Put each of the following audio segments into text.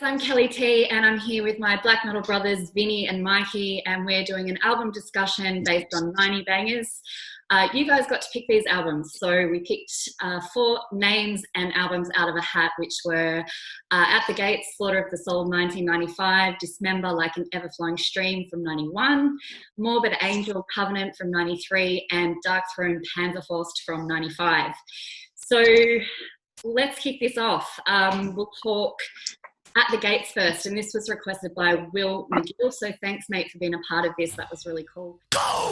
I'm Kelly T, and I'm here with my black metal brothers Vinny and Mikey, and we're doing an album discussion based on 90 bangers. You guys got to pick these albums, so we picked 4 names and albums out of a hat, which were At the Gates, Slaughter of the Soul 1995, Dismember Like an Ever-Flowing Stream from 91, Morbid Angel, Covenant from 93, and Darkthrone, Panzerfaust from 95. So let's kick this off. We'll talk At the Gates first, and this was requested by Will Magill, so thanks, mate, for being a part of this. That was really cool. Go!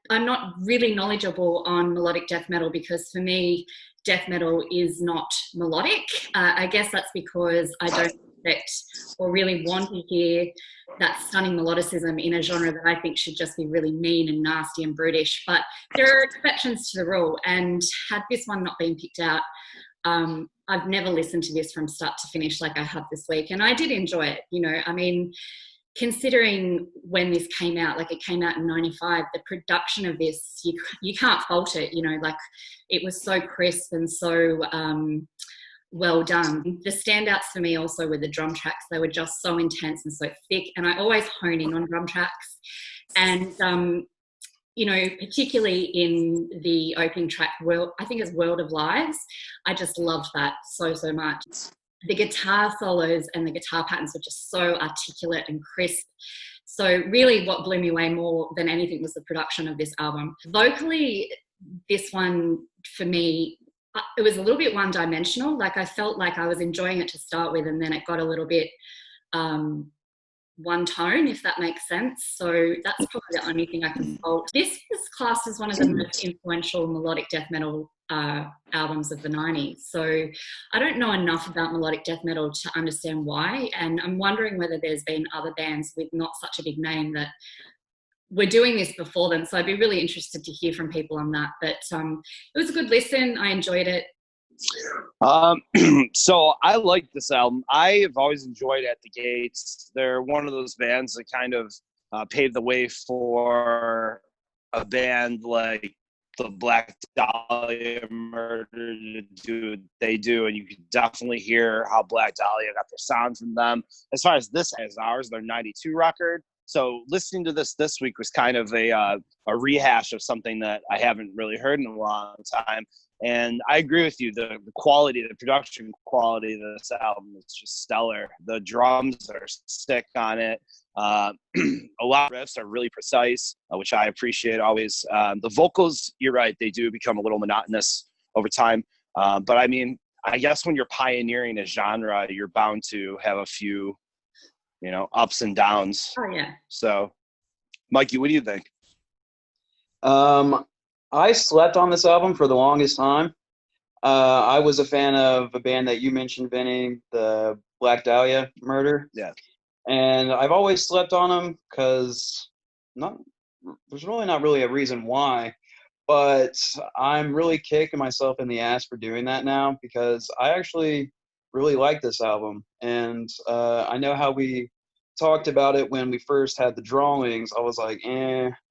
I'm not really knowledgeable on melodic death metal because for me, death metal is not melodic. I guess that's because I don't expect or really want to hear that stunning melodicism in a genre that I think should just be really mean and nasty and brutish. But there are exceptions to the rule, and had this one not been picked out, I've never listened to this from start to finish like I have this week, and I did enjoy it. You know, I mean, considering when this came out, like it came out in 95, the production of this, you can't fault it, you know, like it was so crisp and so well done. The standouts for me also were the drum tracks. They were just so intense and so thick, and I always hone in on drum tracks. And, you know, particularly in the opening track, I think it's World of Lives, I just loved that so much. The guitar solos and the guitar patterns were just so articulate and crisp. So really what blew me away more than anything was the production of this album. Vocally, this one, for me, it was a little bit one-dimensional. Like I felt like I was enjoying it to start with, and then it got a little bit one tone, if that makes sense. So that's probably the only thing I can fault. This is classed as one of the most influential melodic death metal albums of the 90s. So I don't know enough about melodic death metal to understand why, and I'm wondering whether there's been other bands with not such a big name that were doing this before them. So I'd be really interested to hear from people on that. But it was a good listen. I enjoyed it. So I like this album. I have always enjoyed At the Gates. They're one of those bands that kind of paved the way for a band like the Black Dahlia Murder to do what they do, and you can definitely hear how Black Dahlia got their sound from them. As far as this as ours, their 92 record. So listening to this week was kind of a rehash of something that I haven't really heard in a long time. And I agree with you. The quality, the production quality of this album is just stellar. The drums are sick on it. A lot of riffs are really precise, which I appreciate always. The vocals, you're right, they do become a little monotonous over time. But I mean, I guess when you're pioneering a genre, you're bound to have a few, you know, ups and downs. Oh, yeah. So, Mikey, what do you think? I slept on this album for the longest time. I was a fan of a band that you mentioned, Vinny, the Black Dahlia Murder. Yeah. And I've always slept on them because there's really not really a reason why, but I'm really kicking myself in the ass for doing that now because I actually really like this album. And I know how we talked about it when we first had the drawings. I was like,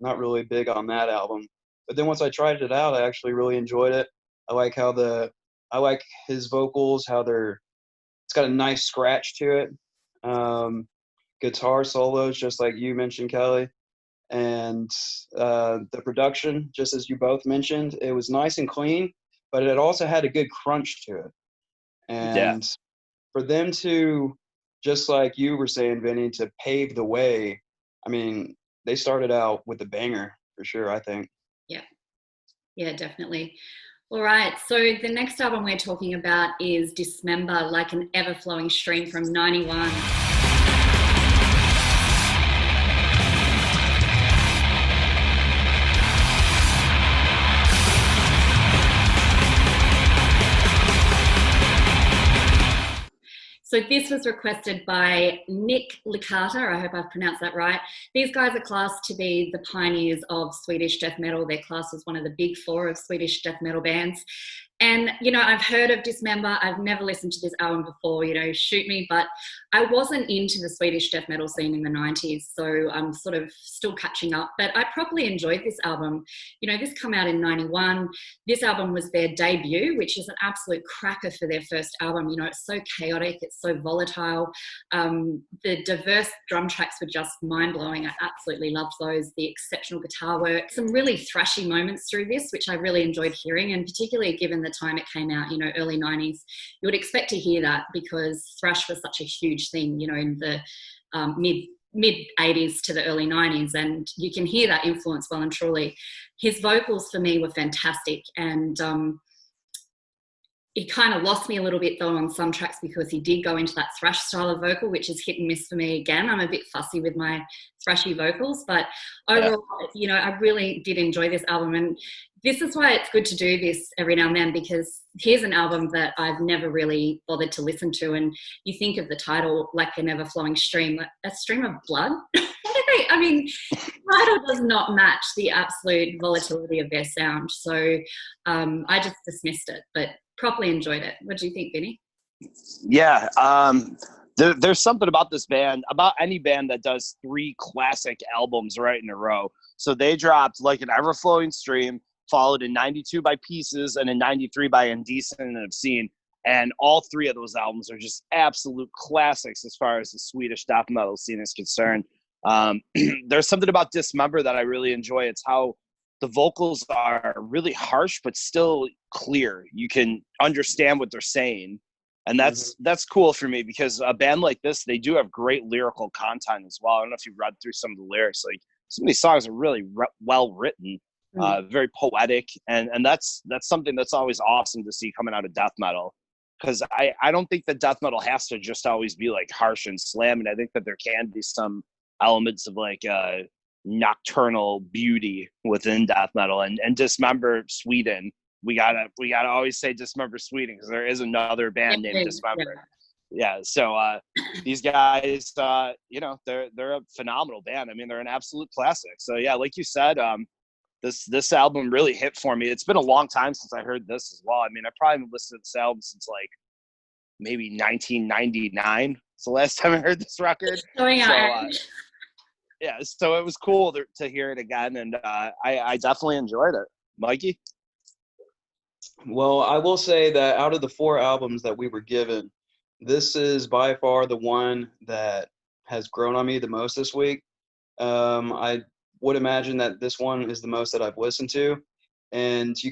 not really big on that album. But then once I tried it out, I actually really enjoyed it. I like his vocals, it's got a nice scratch to it. Guitar solos, just like you mentioned, Kelly. And the production, just as you both mentioned, it was nice and clean, but it also had a good crunch to it. And for them to, just like you were saying, Vinny, to pave the way, I mean, they started out with a banger for sure, I think. Yeah, definitely. All right, so the next album we're talking about is Dismember Like an Ever-Flowing Stream from 91. So this was requested by Nick Licata. I hope I've pronounced that right. These guys are classed to be the pioneers of Swedish death metal. They're classed as one of the big 4 of Swedish death metal bands. And, you know, I've heard of Dismember. I've never listened to this album before, you know, shoot me. But I wasn't into the Swedish death metal scene in the 90s, so I'm sort of still catching up. But I properly enjoyed this album. You know, this came out in 91. This album was their debut, which is an absolute cracker for their first album. You know, it's so chaotic. It's so volatile. The diverse drum tracks were just mind-blowing. I absolutely loved those. The exceptional guitar work. Some really thrashy moments through this, which I really enjoyed hearing, and particularly given the time it came out, you know, early 90s, you would expect to hear that because thrash was such a huge thing, you know, in the mid 80s to the early 90s, and you can hear that influence well and truly. His vocals for me were fantastic, and it kind of lost me a little bit though on some tracks because he did go into that thrash style of vocal, which is hit and miss for me again. I'm a bit fussy with my thrashy vocals, but overall, you know, I really did enjoy this album. And this is why it's good to do this every now and then, because here's an album that I've never really bothered to listen to. And you think of the title, like an ever-flowing stream, a stream of blood? I mean, the title does not match the absolute volatility of their sound. So I just dismissed it, but properly enjoyed it. What do you think, Vinny? Yeah, there's something about this band, about any band that does 3 classic albums right in a row. So they dropped Like an Ever-Flowing Stream, followed in 92 by Pieces, and in 93 by Indecent and Obscene. And all 3 of those albums are just absolute classics as far as the Swedish death metal scene is concerned. There's something about Dismember that I really enjoy. It's how the vocals are really harsh, but still clear. You can understand what they're saying. And that's cool for me, because a band like this, they do have great lyrical content as well. I don't know if you read through some of the lyrics. Like, some of these songs are really well written, very poetic. And that's something that's always awesome to see coming out of death metal. Because I don't think that death metal has to just always be like harsh and slamming. I think that there can be some elements of like nocturnal beauty within death metal. And Dismember Sweden, we gotta always say Dismember Sweden, because there is another band named Dismember. Yeah, so these guys, you know, they're a phenomenal band. I mean, they're an absolute classic. So yeah, like you said, this album really hit for me. It's been a long time since I heard this as well. I mean, I probably haven't listened to this album since like maybe 1999. It's the last time I heard this record. Yeah, so it was cool to hear it again, and I definitely enjoyed it. Mikey? Well, I will say that out of the 4 albums that we were given, this is by far the one that has grown on me the most this week. I would imagine that this one is the most that I've listened to, and you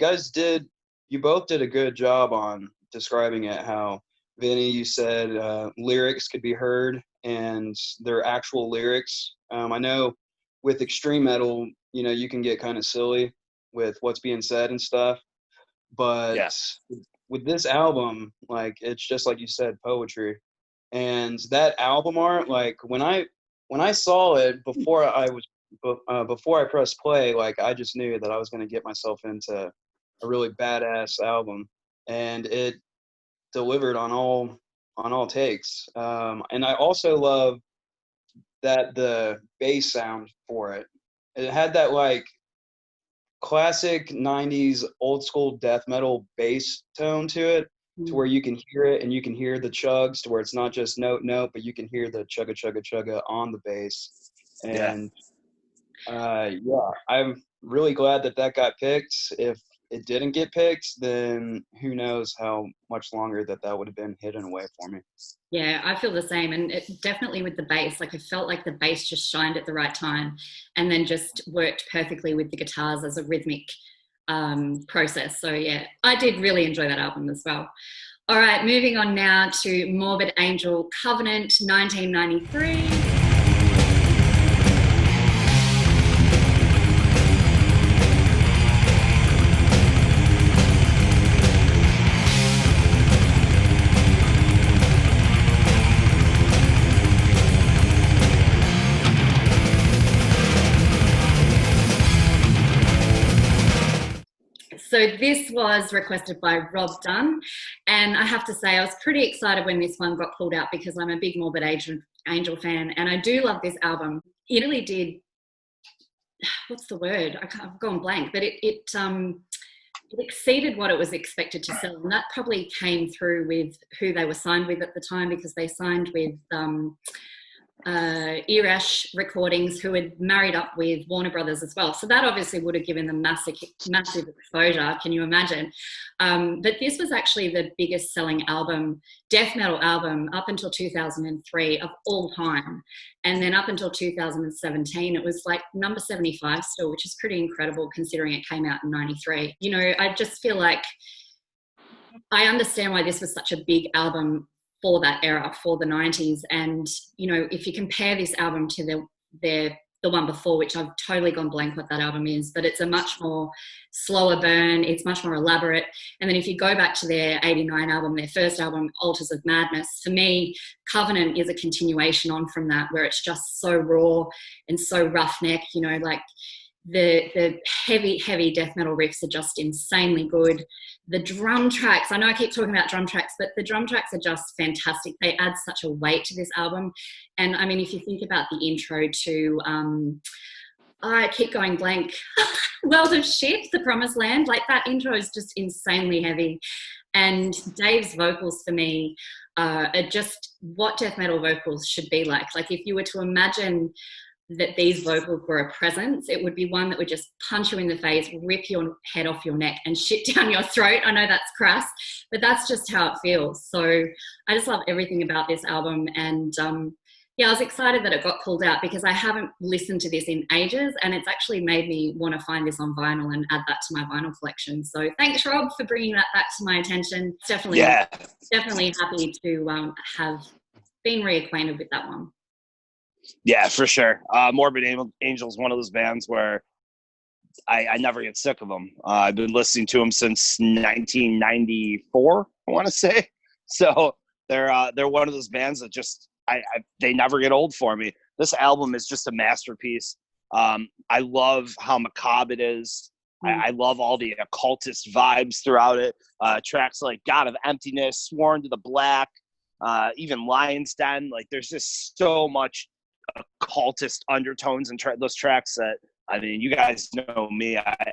both did a good job on describing it. How, Vinny, you said lyrics could be heard, and they're actual lyrics. I know with extreme metal, you know, you can get kind of silly with what's being said and stuff, but yes, with this album, like, it's just like you said, poetry. And that album art, like, when I saw it before I pressed play, like, I just knew that I was going to get myself into a really badass album, and it delivered on all takes. And I also love that the bass sound for it had that like classic 90s old school death metal bass tone to it, to where you can hear it, and you can hear the chugs, to where it's not just note, but you can hear the chugga chugga chugga on the bass. And yeah, I'm really glad that got picked. If it didn't get picked, then who knows how much longer that would have been hidden away for me. Yeah, I feel the same. And it definitely with the bass, like, I felt like the bass just shined at the right time, and then just worked perfectly with the guitars as a rhythmic process. So yeah, I did really enjoy that album as well. All right, moving on now to Morbid Angel, Covenant, 1993. So this was requested by Rob Dunn, and I have to say I was pretty excited when this one got pulled out, because I'm a big Morbid Angel fan, and I do love this album. It really did, what's the word? I've gone blank, but it it exceeded what it was expected to sell, and that probably came through with who they were signed with at the time, because they signed with Irash Recordings, who had married up with Warner Brothers as well. So that obviously would have given them massive exposure. Can you imagine? But this was actually the biggest selling album, death metal album, up until 2003 of all time. And then up until 2017, it was like number 75 still, which is pretty incredible considering it came out in 93. You know, I just feel like I understand why this was such a big album for that era, for the 90s. And, you know, if you compare this album to the one before, which I've totally gone blank what that album is, but it's a much more slower burn, it's much more elaborate. And then if you go back to their 89 album, their first album, Altars of Madness, for me, Covenant is a continuation on from that, where it's just so raw and so roughneck, you know, like the heavy death metal riffs are just insanely good. The drum tracks, I know I keep talking about drum tracks, but the drum tracks are just fantastic. They add such a weight to this album. And I mean, if you think about the intro to, I keep going blank, World of Shit, The Promised Land, like that intro is just insanely heavy. And Dave's vocals for me are just what death metal vocals should be like. Like if you were to imagine that these vocals were a presence, it would be one that would just punch you in the face, rip your head off your neck and shit down your throat. I know that's crass, but that's just how it feels. So I just love everything about this album. And yeah, I was excited that it got pulled out because I haven't listened to this in ages, and it's actually made me want to find this on vinyl and add that to my vinyl collection. So thanks, Rob, for bringing that back to my attention. Definitely happy to have been reacquainted with that one. Yeah, for sure. Morbid Angel is one of those bands where I never get sick of them. I've been listening to them since 1994, I want to say. So they're one of those bands that just they never get old for me. This album is just a masterpiece. I love how macabre it is. I love all the occultist vibes throughout it. Tracks like God of Emptiness, Sworn to the Black, even Lion's Den. Like there's just so much occultist undertones and those tracks that, I mean, you guys know me, I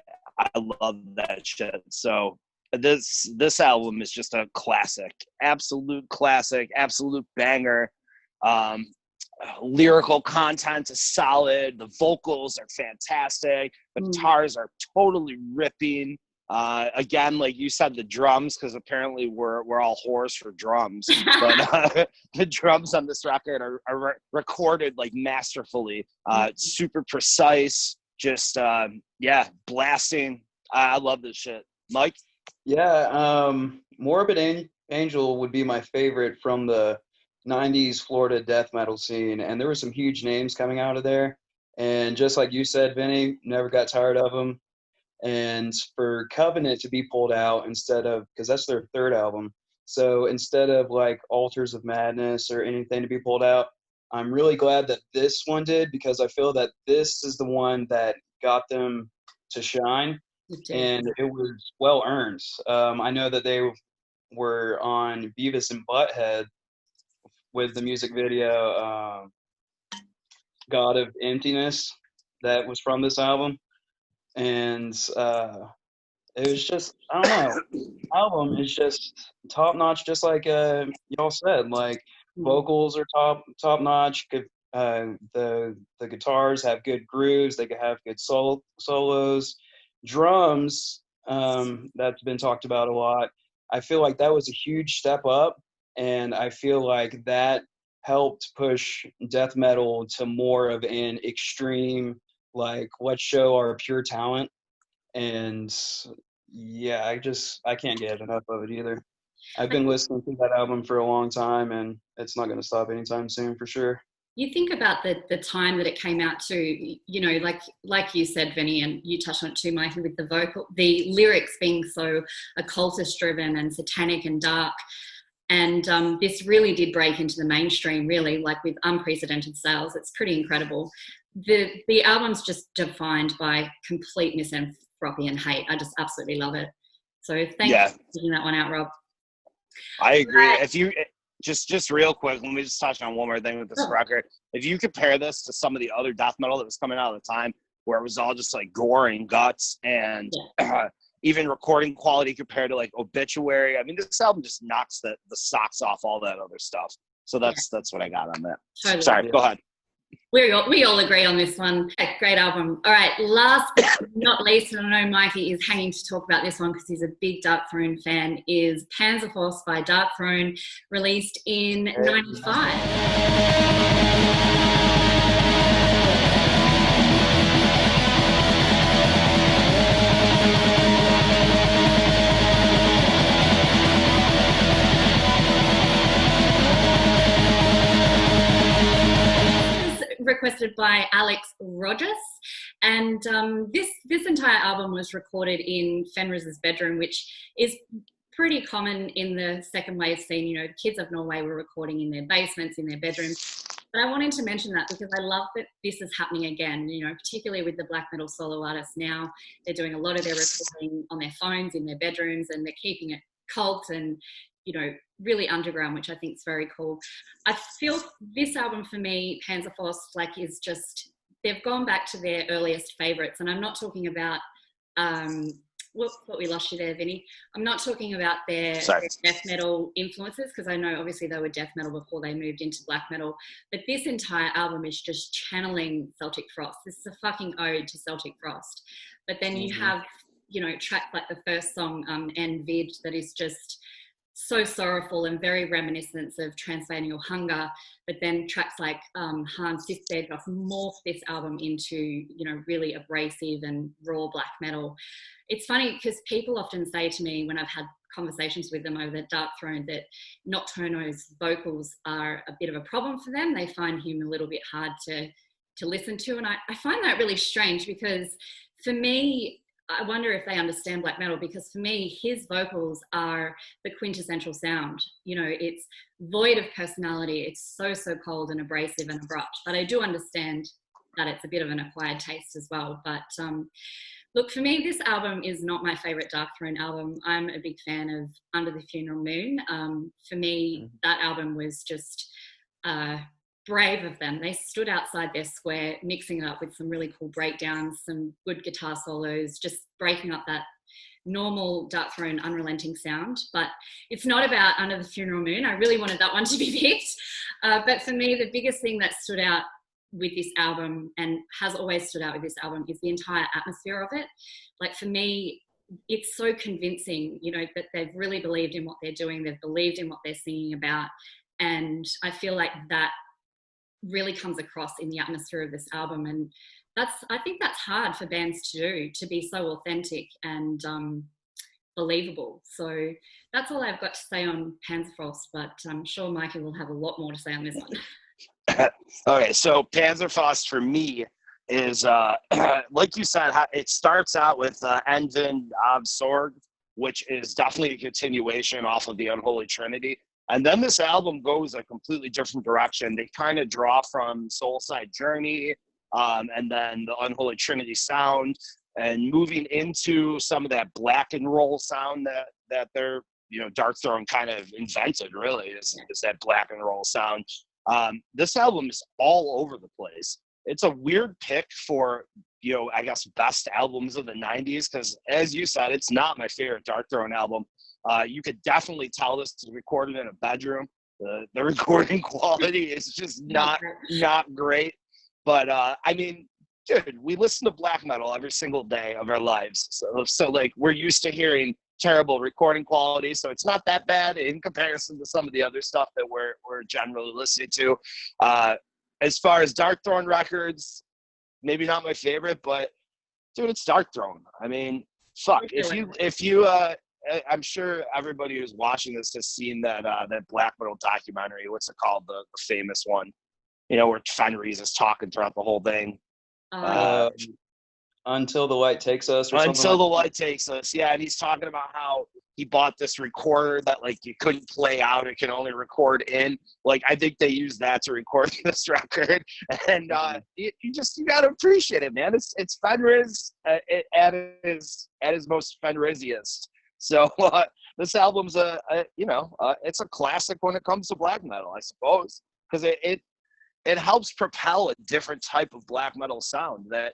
love that shit. So this album is just a classic, absolute banger. Lyrical content is solid, the vocals are fantastic, the guitars are totally ripping. Again, like you said, the drums, because apparently we're all whores for drums, but the drums on this record are recorded like masterfully, super precise, just blasting. I love this shit. Mike? Yeah, Morbid Angel would be my favorite from the 90s Florida death metal scene, and there were some huge names coming out of there, and just like you said, Vinny, never got tired of them. And for Covenant to be pulled out instead of, because that's their third album, so instead of like Altars of Madness or anything to be pulled out, I'm really glad that this one did, because I feel that this is the one that got them to shine, and it was well earned. I know that they were on Beavis and Butthead with the music video God of Emptiness that was from this album. And it was just, I don't know, the album is just top notch, just like y'all said. Like vocals are top notch. Good, the guitars have good grooves. They could have good solos. Drums, that's been talked about a lot. I feel like that was a huge step up, and I feel like that helped push death metal to more of an extreme, like, let's show our pure talent. And yeah, I can't get enough of it either. I've been listening to that album for a long time, and it's not going to stop anytime soon for sure. You think about the time that it came out to, you know, like you said, Vinny, and you touched on it too, Mikey, with the lyrics being so occultist driven and satanic and dark. And this really did break into the mainstream, really, like with unprecedented sales. It's pretty incredible. The album's just defined by complete misanthropy and hate. I just absolutely love it. So thanks for taking that one out, Rob. I agree. If you just real quick, let me just touch on one more thing with this record. If you compare this to some of the other death metal that was coming out at the time, where it was all just like gore and guts and even recording quality compared to like Obituary. I mean, this album just knocks the socks off all that other stuff. So that's what I got on that. Totally. Sorry, go ahead. We all agree on this one. Great album. All right, last but not least, and I know Mikey is hanging to talk about this one because he's a big Darkthrone fan, is Panzerfaust by Darkthrone, released in 95. Requested by Alex Rojas, and this entire album was recorded in Fenris's bedroom, which is pretty common in the second wave scene. You know, Kids of Norway were recording in their basements, in their bedrooms. But I wanted to mention that because I love that this is happening again, you know, particularly with the black metal solo artists now. They're doing a lot of their recording on their phones, in their bedrooms, and they're keeping it cult and, you know, really underground, which I think is very cool. I feel this album for me, Panzerfaust, like is just, they've gone back to their earliest favorites. And I'm not talking about, what we lost you there, Vinny. I'm not talking about their death metal influences, because I know obviously they were death metal before they moved into black metal. But this entire album is just channeling Celtic Frost. This is a fucking ode to Celtic Frost. But then you have, you know, tracks like the first song, En Vid, that is just so sorrowful and very reminiscent of Transylvanian Hunger, but then tracks like Hans Sister just morph this album into, you know, really abrasive and raw black metal. It's funny because people often say to me when I've had conversations with them over the Darkthrone that Nocturno's vocals are a bit of a problem for them. They find him a little bit hard to listen to, and I find that really strange because for me, I wonder if they understand black metal, because for me, his vocals are the quintessential sound. You know, it's void of personality. It's so cold and abrasive and abrupt. But I do understand that it's a bit of an acquired taste as well. But look, for me, this album is not my favorite Darkthrone album. I'm a big fan of Under the Funeral Moon. For me, that album was just brave of them. They stood outside their square, mixing it up with some really cool breakdowns, some good guitar solos, just breaking up that normal Darkthrone unrelenting sound. But it's not about Under the Funeral Moon. I really wanted that one to be picked. But for me, the biggest thing that stood out with this album, and has always stood out with this album, is the entire atmosphere of it. Like for me, it's so convincing, you know, that they've really believed in what they're doing. They've believed in what they're singing about. And I feel like that really comes across in the atmosphere of this album, and I think that's hard for bands to do, to be so authentic and believable. So that's all I've got to say on Panzerfaust, but I'm sure Mikey will have a lot more to say on this one. Okay, so Panzerfaust for me is like you said, it starts out with Envin of Sorg, which is definitely a continuation off of the Unholy Trinity. And then this album goes a completely different direction. They kind of draw from Soulside Journey and then the Unholy Trinity sound, and moving into some of that black and roll sound that they're, you know, Darkthrone kind of invented, really, is that black and roll sound. This album is all over the place. It's a weird pick for, you know, I guess best albums of the 90s, because as you said, it's not my favorite Darkthrone album. You could definitely tell this is recorded in a bedroom. The recording quality is just not great. But I mean, dude, we listen to black metal every single day of our lives. So like we're used to hearing terrible recording quality. So it's not that bad in comparison to some of the other stuff that we're generally listening to. As far as Darkthrone records, maybe not my favorite, but dude, it's Darkthrone. I mean, fuck. If you I'm sure everybody who's watching this has seen that black metal documentary. What's it called? The famous one, you know, where Fenris is talking throughout the whole thing. Until the Light Takes Us. Until the Light Takes Us. Yeah, and he's talking about how he bought this recorder that like you couldn't play out; it can only record in. Like I think they used that to record this record, and you got to appreciate it, man. It's Fenris at his most Fenrisiest. So this album's it's a classic when it comes to black metal, I suppose, because it helps propel a different type of black metal sound that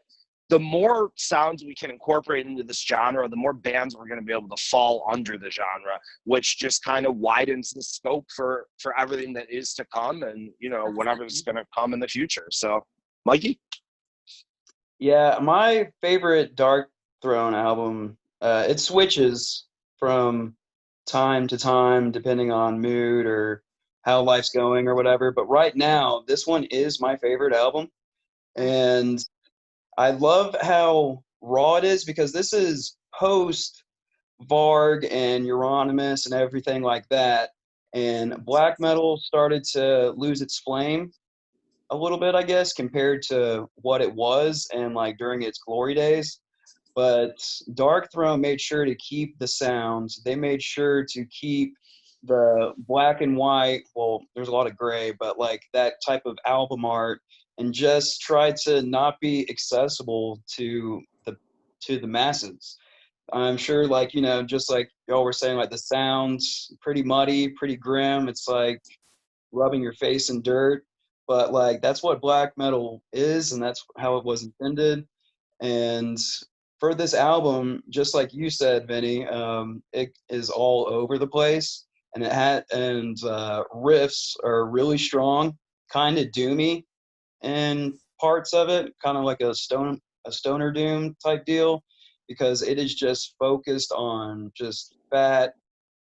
the more sounds we can incorporate into this genre, the more bands we're going to be able to fall under the genre, which just kind of widens the scope for everything that is to come, and whatever's going to come in the future. So, Mikey? Yeah, my favorite Darkthrone album, it switches from time to time depending on mood or how life's going or whatever. But right now, this one is my favorite album. And I love how raw it is, because this is post Varg and Euronymous and everything like that. And black metal started to lose its flame a little bit, I guess, compared to what it was and like during its glory days. But Darkthrone made sure to keep the sounds. They made sure to keep the black and white, well, there's a lot of gray, but like that type of album art, and just try to not be accessible to the masses. I'm sure, like, just like y'all were saying, like the sounds pretty muddy, pretty grim. It's like rubbing your face in dirt, but like that's what black metal is, and that's how it was intended. And for this album, just like you said, Vinny, it is all over the place, and riffs are really strong, kind of doomy in parts of it, kind of like a stoner doom type deal, because it is just focused on just fat,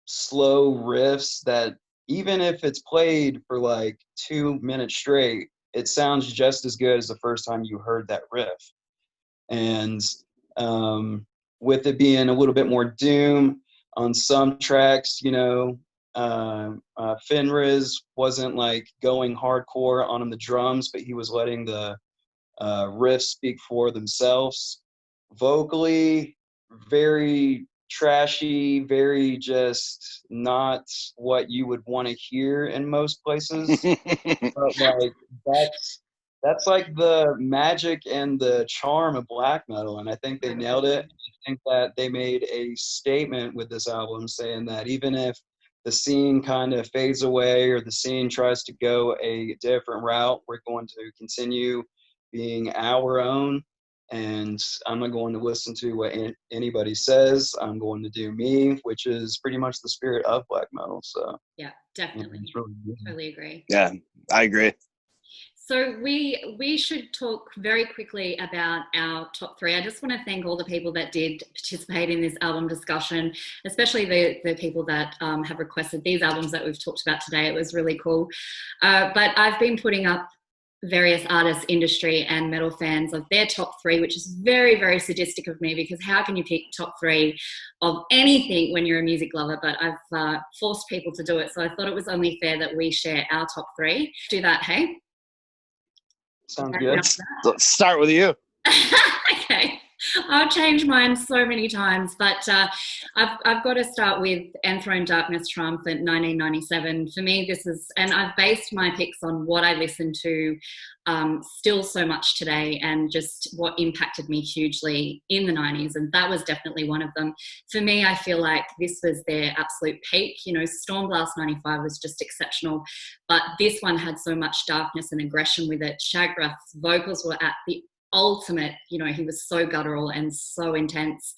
slow riffs that even if it's played for like 2 minutes straight, it sounds just as good as the first time you heard that riff. And with it being a little bit more doom on some tracks, Fenriz wasn't like going hardcore on the drums, but he was letting the riffs speak for themselves. Vocally, very trashy, very just not what you would want to hear in most places. But like that's like the magic and the charm of black metal, and I think they nailed it. I think that they made a statement with this album saying that even if the scene kind of fades away or the scene tries to go a different route, we're going to continue being our own. And I'm not going to listen to what anybody says. I'm going to do me, which is pretty much the spirit of black metal. So yeah, definitely. Really totally agree. Yeah, I agree. So we should talk very quickly about our top three. I just want to thank all the people that did participate in this album discussion, especially the people that have requested these albums that we've talked about today. It was really cool. But I've been putting up various artists, industry and metal fans of their top three, which is very, very sadistic of me, because how can you pick top three of anything when you're a music lover? But I've forced people to do it. So I thought it was only fair that we share our top three. Do that, hey? Sounds good. Let's start with you. Okay. I'll change mine so many times, but I've got to start with Enthroned Darkness Triumphant 1997. For me, this is, and I've based my picks on what I listen to still so much today, and just what impacted me hugely in the 90s, and that was definitely one of them. For me, I feel like this was their absolute peak. Stormblast 95 was just exceptional, but this one had so much darkness and aggression with it. Shagrath's vocals were at the ultimate, he was so guttural and so intense,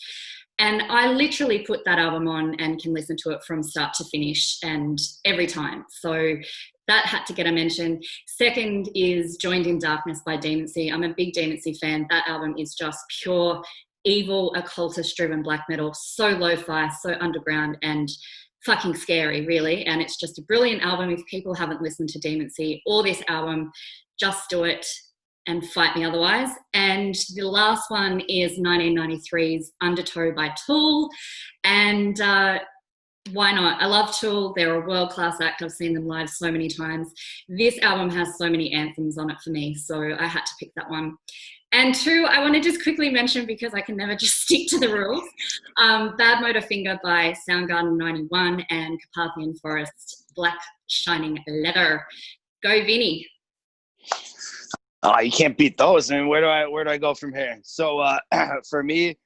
and I literally put that album on and can listen to it from start to finish and every time. So that had to get a mention. Second is Joined in Darkness by Demoncy. I'm a big Demoncy fan. That album is just pure evil, occultist driven black metal, so lo-fi, so underground, and fucking scary, really. And it's just a brilliant album. If people haven't listened to Demoncy or this album, just do it and fight me otherwise. And the last one is 1993's Undertow by Tool. And why not? I love Tool. They're a world-class act. I've seen them live so many times. This album has so many anthems on it for me, so I had to pick that one. And two, I want to just quickly mention, because I can never just stick to the rules, Bad Motorfinger by Soundgarden 91 and Carpathian Forest, Black Shining Leather. Go, Vinny. Oh, you can't beat those. I mean, where do I go from here? So for me,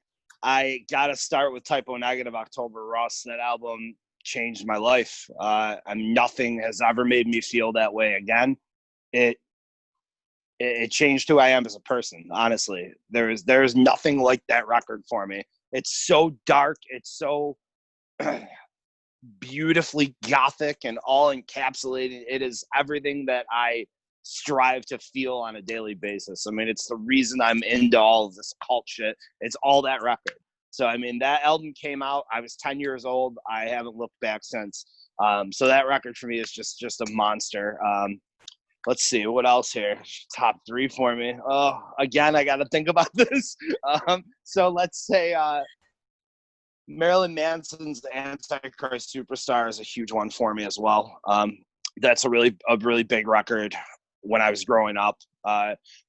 I gotta start with Typo Negative, October Rust. That album changed my life. Nothing has ever made me feel that way again. It it changed who I am as a person. Honestly, there's nothing like that record for me. It's so dark. It's so beautifully gothic and all encapsulated. It is everything that I strive to feel on a daily basis. I mean, it's the reason I'm into all of this cult shit. It's all that record. So, I mean, that album came out. I was 10 years old. I haven't looked back since. So that record for me is just a monster. Let's see what else here. Top 3 for me. Oh, again, I got to think about this. So let's say Marilyn Manson's Antichrist Superstar is a huge one for me as well. That's a really big record when I was growing up.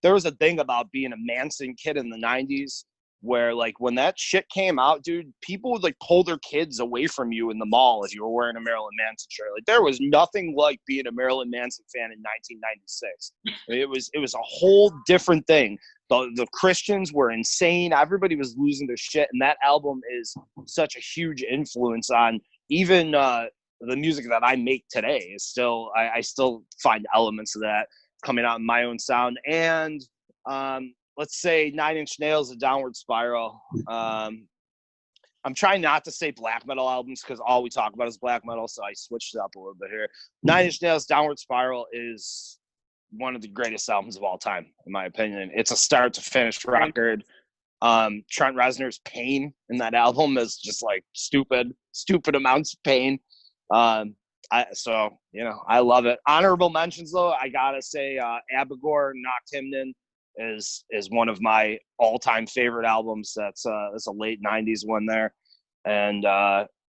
There was a thing about being a Manson kid in the 90s where, like, when that shit came out, dude, people would, like, pull their kids away from you in the mall if you were wearing a Marilyn Manson shirt. Like, there was nothing like being a Marilyn Manson fan in 1996. I mean, it was a whole different thing. The Christians were insane. Everybody was losing their shit, and that album is such a huge influence on even the music that I make today. Is still I still find elements of that coming out in my own sound. And let's say 9 Inch Nails, A Downward Spiral. I'm trying not to say black metal albums because all we talk about is black metal, so I switched it up a little bit here. 9 Inch Nails, Downward Spiral is one of the greatest albums of all time, in my opinion. It's a start to finish record. Trent Reznor's pain in that album is just like stupid amounts of pain. So, you know, I love it. Honorable mentions, though, I gotta say Abigor Knocked Hymnen is one of my all-time favorite albums. That's a late 90s one there. And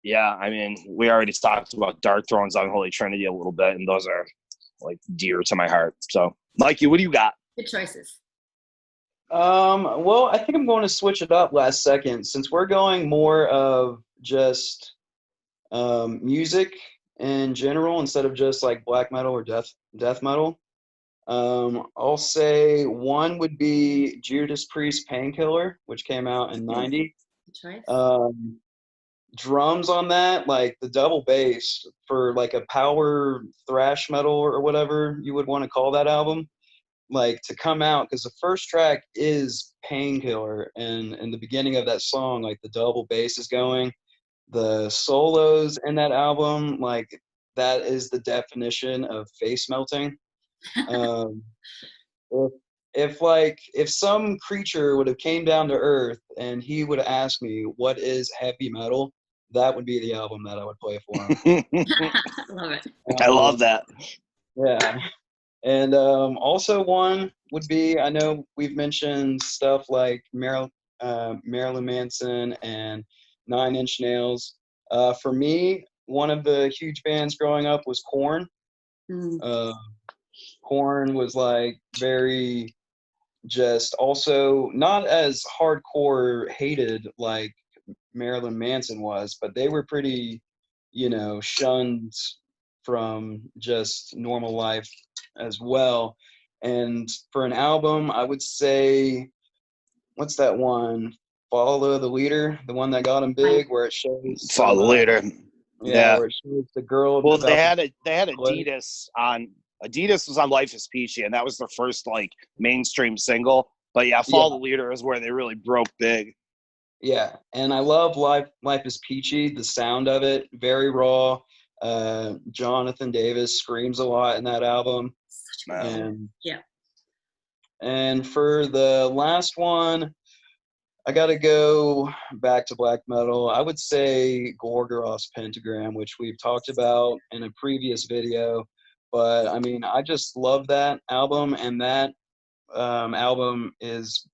yeah, I mean, we already talked about Darkthrone's Unholy Trinity a little bit, and those are like dear to my heart. So, Mikey, what do you got? Good choices. Well, I think I'm going to switch it up last second since we're going more of just music in general instead of just like black metal or death metal. I'll say one would be Judas Priest Painkiller, which came out in '90. Good choice. Drums on that, like the double bass for like a power thrash metal or whatever you would want to call that album, like to come out, because the first track is Painkiller, and in the beginning of that song, like the double bass is going, the solos in that album, like that is the definition of face melting. If some creature would have came down to earth and he would have asked me what is heavy metal, that would be the album that I would play for him. Love it. I love that. Yeah. And also one would be, I know we've mentioned stuff like Marilyn Manson and 9 Inch Nails. For me, one of the huge bands growing up was Korn. Korn was like very just also not as hardcore hated like Marilyn Manson was, but they were pretty, you know, shunned from just normal life as well. And for an album, I would say, what's that one? Follow the Leader, the one that got him big, where it shows Follow the Leader. Yeah. Where it shows the girl. Well, they had Adidas on. Adidas was on Life is Peachy, and that was their first like mainstream single. But yeah, Follow the Leader is where they really broke big. Yeah, and I love Life is Peachy. The sound of it, very raw. Jonathan Davis screams a lot in that album. And for the last one, I got to go back to black metal. I would say Gorgoroth's Pentagram, which we've talked about in a previous video. But, I mean, I just love that album, and that album is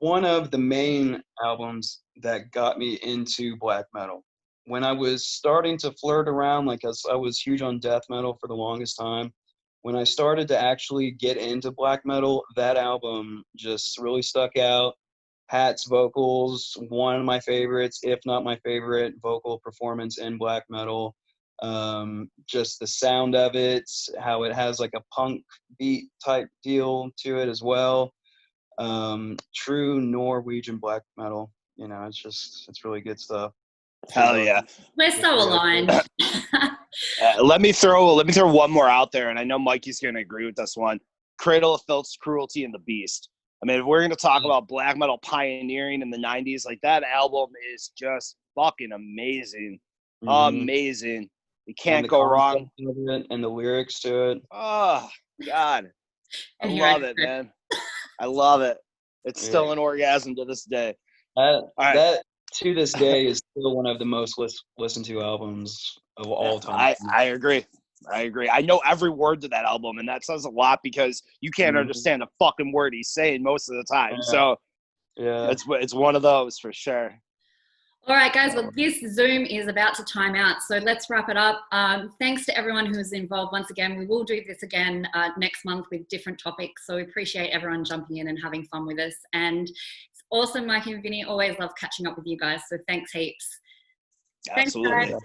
one of the main albums that got me into black metal. When I was starting to flirt around, like I was huge on death metal for the longest time, when I started to actually get into black metal, that album just really stuck out. Hat's vocals, one of my favorites, if not my favorite vocal performance in black metal. Just the sound of it, how it has like a punk beat type deal to it as well. True Norwegian black metal, you know, it's really good stuff. Hell yeah. We're so aligned. Let me throw one more out there, and I know Mikey's going to agree with this one. Cradle of Filth's Cruelty and the Beast. I mean, if we're going to talk about black metal pioneering in the 90s, like that album is just fucking amazing. Amazing. You can't go wrong. And the lyrics to it. Oh, God. I love it, man. I love it. It's still an orgasm to this day. That to this day is still one of the most listened to albums of all time. I agree. I know every word to that album, and that says a lot because you can't understand a fucking word he's saying most of the time. Yeah. So it's one of those for sure. All right, guys. Well, this Zoom is about to time out, so let's wrap it up. Thanks to everyone who's involved once again. We will do this again next month with different topics, so we appreciate everyone jumping in and having fun with us. And it's awesome, Mike and Vinny. Always love catching up with you guys, so thanks heaps. Absolutely. Thanks, guys.